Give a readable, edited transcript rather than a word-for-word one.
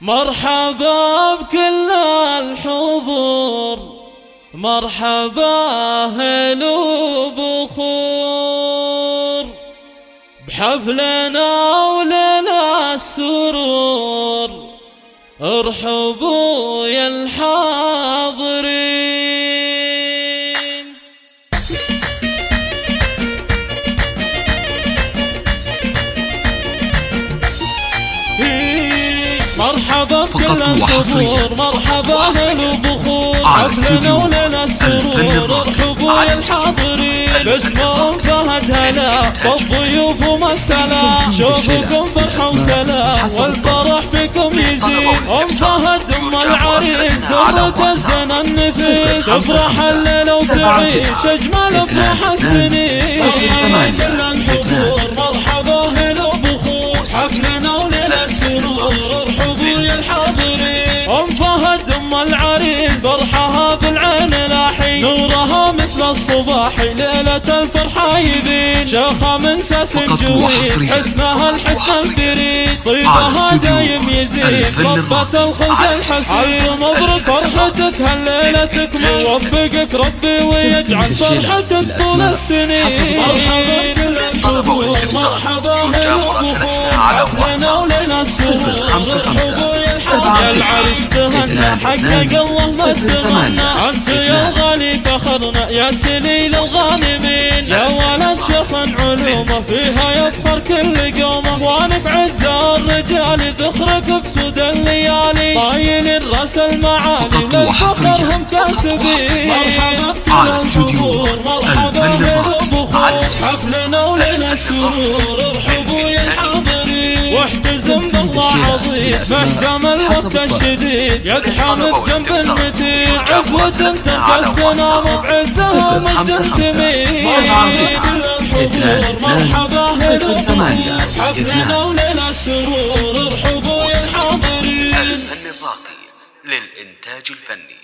مرحبا بكل الحضور، مرحبا أهل وبخور بحفلنا ولنا السرور، ارحبوا يا الحاضرين. مرحبا بكل الحضور، مرحبا أهل وبخور حفلنا ولنا السرور، ارحبوا يا الحاضرين. باسمهم فهد هلا بالضيوف ومسلا، شوفكم فرحة وسلام والفرح فيكم يزيد. ام فهد ام العريس درة الزنا النفيس، تفرح الليلة وتعيش اجمل افراح السنين. كل الحضور مرحبا أهل وبخور حفلنا ولنا السرور، ارحبوا يا الحاضرين. ام فهد ام العريس فرحها بالعين لاحي، نورها مثل الصباح ليلة الفرحة يبين. شيخة من ساس جويد حسنها الحسن الفريد، طيبها دايم يزيد ربة الخلق الحسين. ألف مبروك فرحتك هالليلة تكمل، يوفقك ربي ويجعل فرحتك طول السنين. مرحبا بكل الحضور، مرحبا أهل وبخور حفلنا ولنا السرور، ارحبوا يا العريس تهنى حقق الله ما تمنى. انت يا الغالي فخرنا يا سليل الغانمين، يا ولد شيخ علومه فيها يفخر كل قومه. اخوانك عزة الرجال ذخرك بسود الليالي، طايلين راس المعالي للفخر هم كاسبين. مرحبا بكل الحضور، مرحبا أهل وبخور حفلنا ولنا السرور، ارحبوا يا الحاضرين. واحتزم بالله عظيم مهزم الوقت الشديد، يد حامد جنب المتين عزوة تنتهى السنام بعزها مجتمعين. كل الحضور مرحبا أهل وبخور حفلنا ولنا السرور، ارحبوا يا الحاضرين. الفن الراقي للإنتاج الفني.